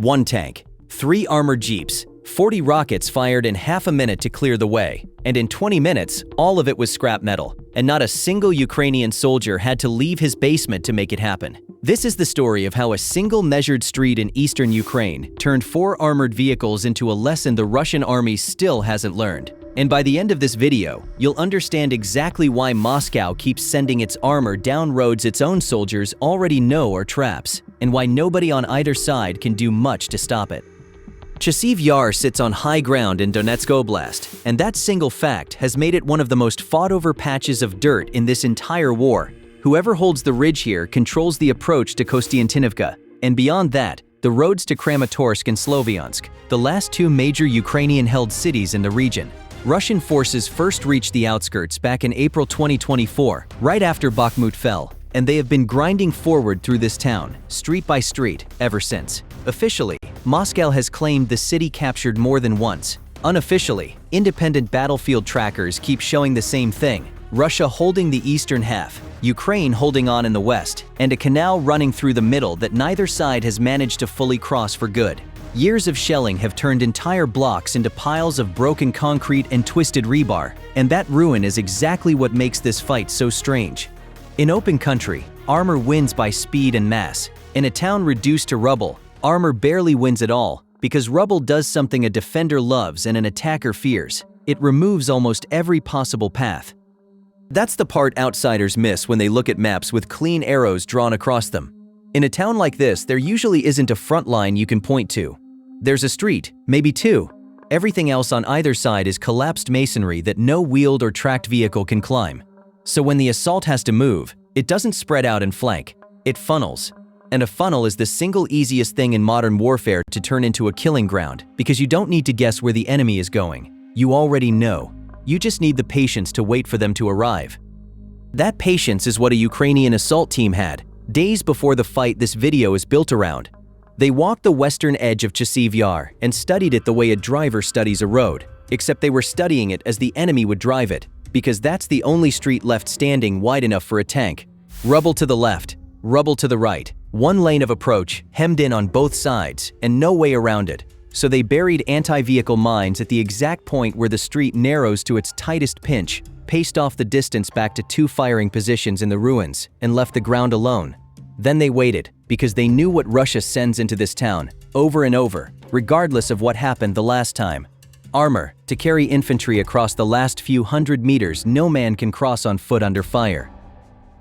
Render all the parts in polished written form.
1 tank, 3 armored jeeps, 40 rockets fired in half a minute to clear the way, and in 20 minutes, all of it was scrap metal, and not a single Ukrainian soldier had to leave his basement to make it happen. This is the story of how a single measured street in eastern Ukraine turned 4 armored vehicles into a lesson the Russian army still hasn't learned. And by the end of this video, you'll understand exactly why Moscow keeps sending its armor down roads its own soldiers already know are traps, and why nobody on either side can do much to stop it. Chasiv Yar sits on high ground in Donetsk Oblast, and that single fact has made it one of the most fought-over patches of dirt in this entire war. Whoever holds the ridge here controls the approach to Kostiantinivka, and beyond that, the roads to Kramatorsk and Sloviansk, the last 2 major Ukrainian-held cities in the region. Russian forces first reached the outskirts back in April 2024, right after Bakhmut fell, and they have been grinding forward through this town, street by street, ever since. Officially, Moscow has claimed the city captured more than once. Unofficially, independent battlefield trackers keep showing the same thing: Russia holding the eastern half, Ukraine holding on in the west, and a canal running through the middle that neither side has managed to fully cross for good. Years of shelling have turned entire blocks into piles of broken concrete and twisted rebar, and that ruin is exactly what makes this fight so strange. In open country, armor wins by speed and mass. In a town reduced to rubble, armor barely wins at all, because rubble does something a defender loves and an attacker fears. It removes almost every possible path. That's the part outsiders miss when they look at maps with clean arrows drawn across them. In a town like this, there usually isn't a front line you can point to. There's a street, maybe 2. Everything else on either side is collapsed masonry that no wheeled or tracked vehicle can climb. So when the assault has to move, it doesn't spread out and flank, it funnels. And a funnel is the single easiest thing in modern warfare to turn into a killing ground, because you don't need to guess where the enemy is going. You already know. You just need the patience to wait for them to arrive. That patience is what a Ukrainian assault team had, days before the fight this video is built around. They walked the western edge of Chasiv Yar and studied it the way a driver studies a road, except they were studying it as the enemy would drive it, because that's the only street left standing wide enough for a tank. Rubble to the left, rubble to the right, 1 lane of approach, hemmed in on both sides, and no way around it. So they buried anti-vehicle mines at the exact point where the street narrows to its tightest pinch, paced off the distance back to 2 firing positions in the ruins, and left the ground alone. Then they waited, because they knew what Russia sends into this town, over and over, regardless of what happened the last time. Armor, to carry infantry across the last few hundred meters no man can cross on foot under fire.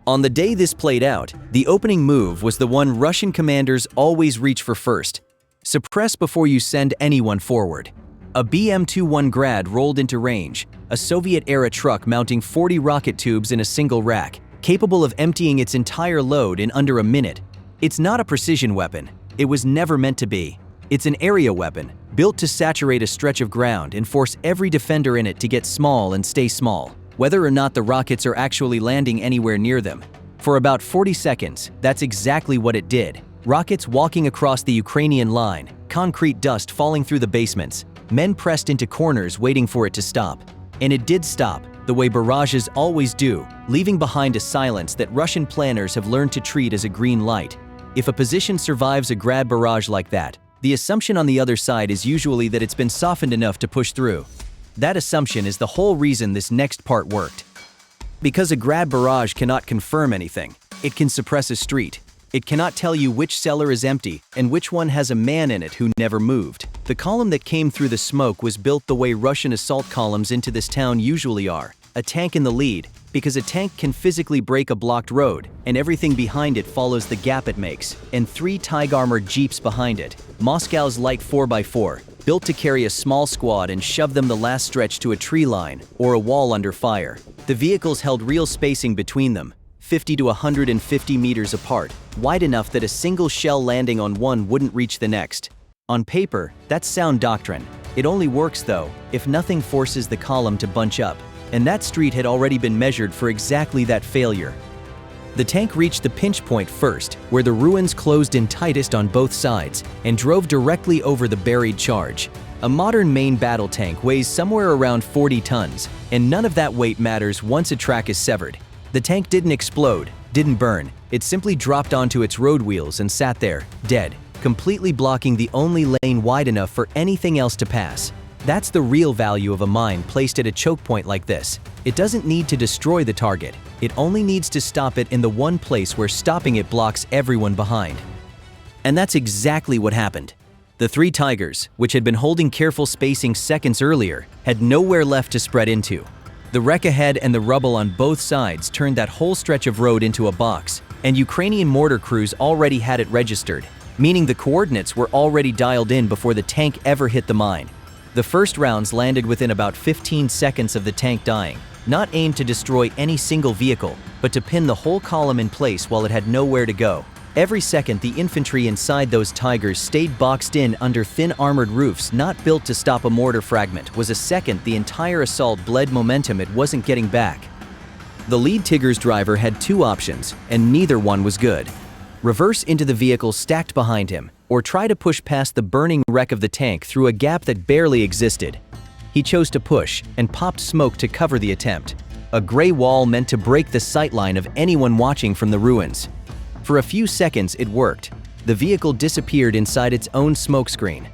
On the day this played out, the opening move was the one Russian commanders always reach for first: suppress before you send anyone forward. A BM-21 Grad rolled into range, a Soviet-era truck mounting 40 rocket tubes in a single rack, capable of emptying its entire load in under a minute. It's not a precision weapon. It was never meant to be. It's an area weapon, built to saturate a stretch of ground and force every defender in it to get small and stay small, whether or not the rockets are actually landing anywhere near them. For about 40 seconds, that's exactly what it did. Rockets walking across the Ukrainian line, concrete dust falling through the basements, men pressed into corners waiting for it to stop. And it did stop, the way barrages always do, leaving behind a silence that Russian planners have learned to treat as a green light. If a position survives a Grad barrage like that, the assumption on the other side is usually that it's been softened enough to push through. That assumption is the whole reason this next part worked. Because a Grad barrage cannot confirm anything, it can suppress a street. It cannot tell you which cellar is empty and which one has a man in it who never moved. The column that came through the smoke was built the way Russian assault columns into this town usually are, a tank in the lead, because a tank can physically break a blocked road, and everything behind it follows the gap it makes, and 3 Tigr armored jeeps behind it, Moscow's light 4x4, built to carry a small squad and shove them the last stretch to a tree line or a wall under fire. The vehicles held real spacing between them, 50 to 150 meters apart, wide enough that a single shell landing on one wouldn't reach the next. On paper, that's sound doctrine. It only works though, if nothing forces the column to bunch up, and that street had already been measured for exactly that failure. The tank reached the pinch point first, where the ruins closed in tightest on both sides, and drove directly over the buried charge. A modern main battle tank weighs somewhere around 40 tons, and none of that weight matters once a track is severed. The tank didn't explode, didn't burn, it simply dropped onto its road wheels and sat there, dead, completely blocking the only lane wide enough for anything else to pass. That's the real value of a mine placed at a choke point like this. It doesn't need to destroy the target. It only needs to stop it in the one place where stopping it blocks everyone behind. And that's exactly what happened. The three Tigers, which had been holding careful spacing seconds earlier, had nowhere left to spread into. The wreck ahead and the rubble on both sides turned that whole stretch of road into a box, and Ukrainian mortar crews already had it registered, meaning the coordinates were already dialed in before the tank ever hit the mine. The first rounds landed within about 15 seconds of the tank dying, not aimed to destroy any single vehicle, but to pin the whole column in place while it had nowhere to go. Every second, the infantry inside those Tigers stayed boxed in under thin armored roofs not built to stop a mortar fragment was a second the entire assault bled momentum it wasn't getting back. The lead Tigr's driver had two options, and neither one was good. Reverse into the vehicle stacked behind him, or try to push past the burning wreck of the tank through a gap that barely existed. He chose to push and popped smoke to cover the attempt, a gray wall meant to break the sightline of anyone watching from the ruins. For a few seconds it worked. The vehicle disappeared inside its own smokescreen.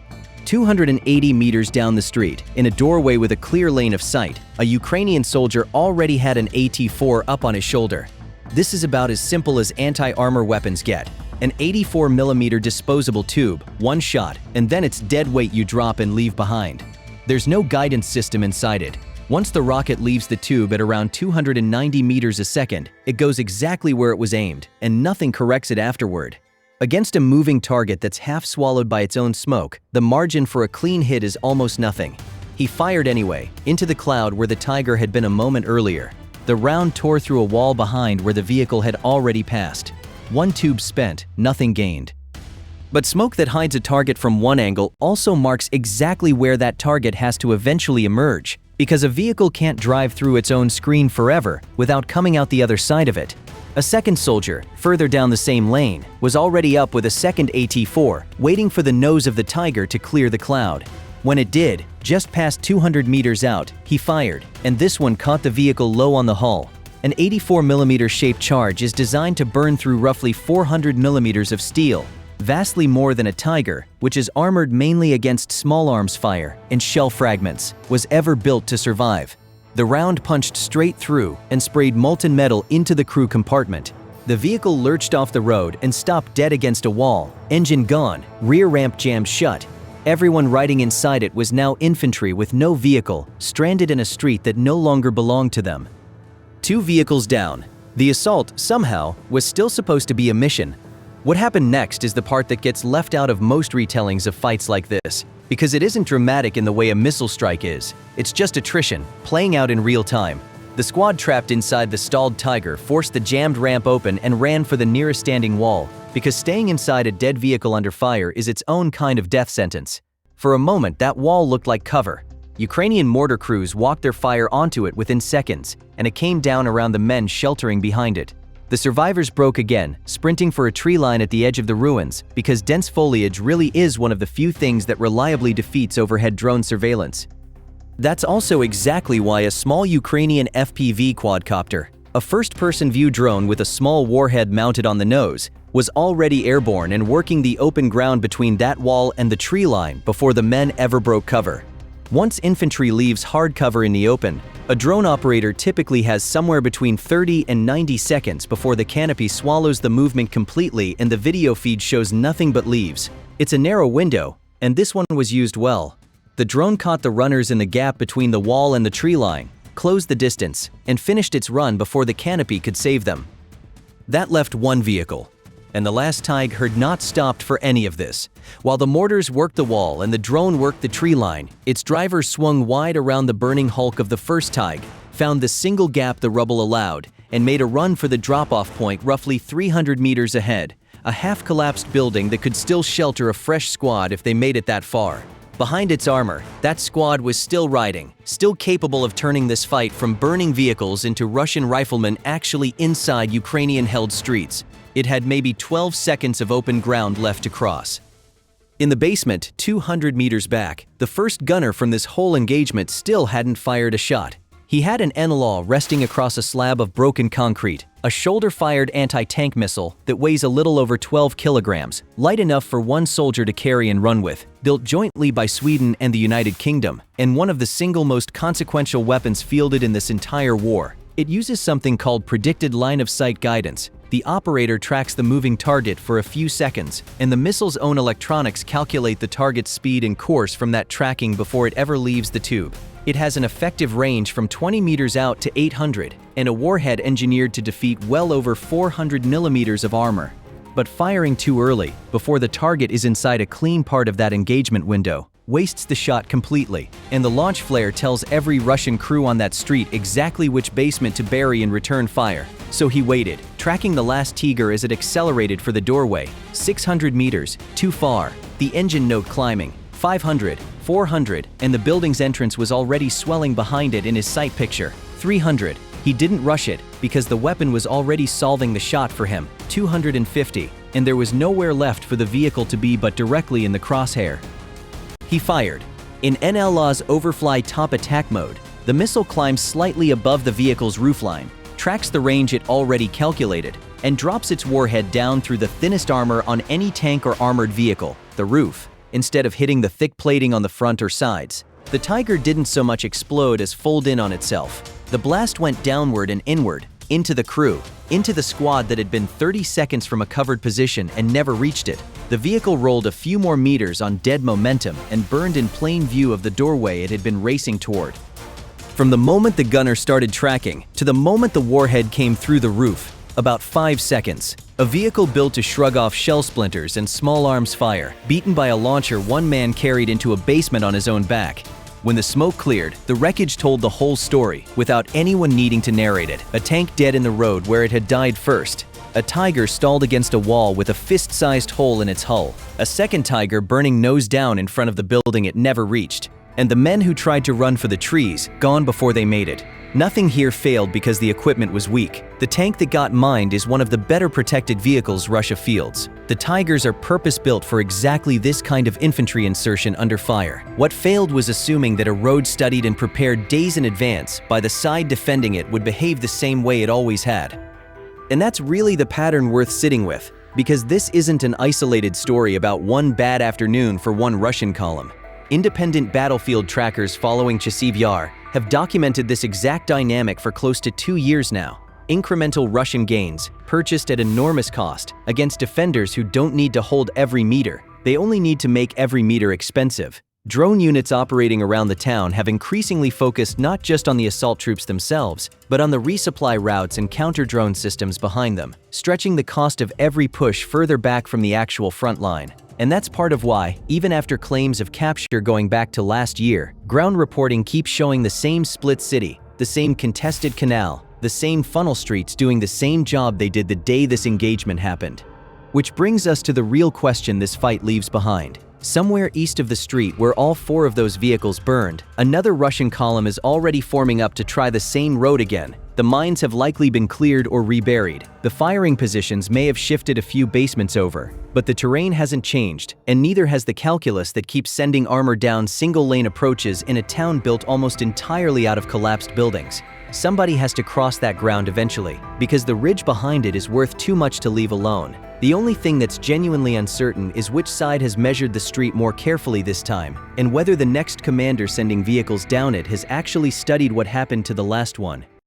280 meters down the street, in a doorway with a clear lane of sight, a Ukrainian soldier already had an AT-4 up on his shoulder. This is about as simple as anti-armor weapons get. An 84mm disposable tube, one shot, and then it's dead weight you drop and leave behind. There's no guidance system inside it. Once the rocket leaves the tube at around 290 meters a second, it goes exactly where it was aimed, and nothing corrects it afterward. Against a moving target that's half swallowed by its own smoke, the margin for a clean hit is almost nothing. He fired anyway, into the cloud where the Tiger had been a moment earlier. The round tore through a wall behind where the vehicle had already passed. One tube spent, nothing gained. But smoke that hides a target from one angle also marks exactly where that target has to eventually emerge, because a vehicle can't drive through its own screen forever without coming out the other side of it. A second soldier, further down the same lane, was already up with a second AT-4, waiting for the nose of the Tiger to clear the cloud. When it did, just past 200 meters out, he fired, and this one caught the vehicle low on the hull. An 84mm shaped charge is designed to burn through roughly 400mm of steel, vastly more than a Tigr, which is armored mainly against small arms fire and shell fragments, was ever built to survive. The round punched straight through and sprayed molten metal into the crew compartment. The vehicle lurched off the road and stopped dead against a wall, engine gone, rear ramp jammed shut. Everyone riding inside it was now infantry with no vehicle, stranded in a street that no longer belonged to them. 2 vehicles down. The assault, somehow, was still supposed to be a mission. What happened next is the part that gets left out of most retellings of fights like this, because it isn't dramatic in the way a missile strike is. It's just attrition, playing out in real time. The squad trapped inside the stalled Tigr forced the jammed ramp open and ran for the nearest standing wall, because staying inside a dead vehicle under fire is its own kind of death sentence. For a moment, that wall looked like cover. Ukrainian mortar crews walked their fire onto it within seconds, and it came down around the men sheltering behind it. The survivors broke again, sprinting for a tree line at the edge of the ruins, because dense foliage really is one of the few things that reliably defeats overhead drone surveillance. That's also exactly why a small Ukrainian FPV quadcopter, a first-person view drone with a small warhead mounted on the nose, was already airborne and working the open ground between that wall and the tree line before the men ever broke cover. Once infantry leaves hard cover in the open, a drone operator typically has somewhere between 30 and 90 seconds before the canopy swallows the movement completely and the video feed shows nothing but leaves. It's a narrow window, and this one was used well. The drone caught the runners in the gap between the wall and the tree line, closed the distance, and finished its run before the canopy could save them. That left one vehicle, and the last Tigr had not stopped for any of this. While the mortars worked the wall and the drone worked the tree line, its driver swung wide around the burning hulk of the first Tigr, found the single gap the rubble allowed, and made a run for the drop-off point roughly 300 meters ahead, a half-collapsed building that could still shelter a fresh squad if they made it that far. Behind its armor, that squad was still riding, still capable of turning this fight from burning vehicles into Russian riflemen actually inside Ukrainian-held streets. It had maybe 12 seconds of open ground left to cross. In the basement, 200 meters back, the first gunner from this whole engagement still hadn't fired a shot. He had an NLAW resting across a slab of broken concrete, a shoulder-fired anti-tank missile that weighs a little over 12 kilograms, light enough for one soldier to carry and run with, built jointly by Sweden and the United Kingdom, and one of the single most consequential weapons fielded in this entire war. It uses something called predicted line-of-sight guidance. The operator tracks the moving target for a few seconds, and the missile's own electronics calculate the target's speed and course from that tracking before it ever leaves the tube. It has an effective range from 20 meters out to 800, and a warhead engineered to defeat well over 400 millimeters of armor. But firing too early, before the target is inside a clean part of that engagement window, wastes the shot completely, and the launch flare tells every Russian crew on that street exactly which basement to bury and return fire. So he waited, tracking the last Tigr as it accelerated for the doorway. 600 meters, too far. The engine note climbing. 500, 400, and the building's entrance was already swelling behind it in his sight picture. 300. He didn't rush it, because the weapon was already solving the shot for him. 250, and there was nowhere left for the vehicle to be but directly in the crosshair. He fired. In NLAW's overfly top attack mode, the missile climbs slightly above the vehicle's roofline, tracks the range it already calculated, and drops its warhead down through the thinnest armor on any tank or armored vehicle, the roof, instead of hitting the thick plating on the front or sides. The Tigr didn't so much explode as fold in on itself. The blast went downward and inward, into the crew, into the squad that had been 30 seconds from a covered position and never reached it. The vehicle rolled a few more meters on dead momentum and burned in plain view of the doorway it had been racing toward. From the moment the gunner started tracking to the moment the warhead came through the roof, about 5 seconds. A vehicle built to shrug off shell splinters and small arms fire, beaten by a launcher one man carried into a basement on his own back. When the smoke cleared, the wreckage told the whole story, without anyone needing to narrate it. A tank dead in the road where it had died first. A Tigr stalled against a wall with a fist-sized hole in its hull. A second Tigr burning nose down in front of the building it never reached. And the men who tried to run for the trees, gone before they made it. Nothing here failed because the equipment was weak. The tank that got mined is one of the better protected vehicles Russia fields. The Tigers are purpose-built for exactly this kind of infantry insertion under fire. What failed was assuming that a road studied and prepared days in advance by the side defending it would behave the same way it always had. And that's really the pattern worth sitting with, because this isn't an isolated story about one bad afternoon for one Russian column. Independent battlefield trackers following Chasiv Yar have documented this exact dynamic for close to 2 years now. Incremental Russian gains, purchased at enormous cost, against defenders who don't need to hold every meter. They only need to make every meter expensive. Drone units operating around the town have increasingly focused not just on the assault troops themselves, but on the resupply routes and counter-drone systems behind them, stretching the cost of every push further back from the actual front line. And that's part of why, even after claims of capture going back to last year, ground reporting keeps showing the same split city, the same contested canal, the same funnel streets doing the same job they did the day this engagement happened. Which brings us to the real question this fight leaves behind. Somewhere east of the street where all 4 of those vehicles burned, another Russian column is already forming up to try the same road again. The mines have likely been cleared or reburied. The firing positions may have shifted a few basements over, but the terrain hasn't changed, and neither has the calculus that keeps sending armor down single-lane approaches in a town built almost entirely out of collapsed buildings. Somebody has to cross that ground eventually, because the ridge behind it is worth too much to leave alone. The only thing that's genuinely uncertain is which side has measured the street more carefully this time, and whether the next commander sending vehicles down it has actually studied what happened to the last one.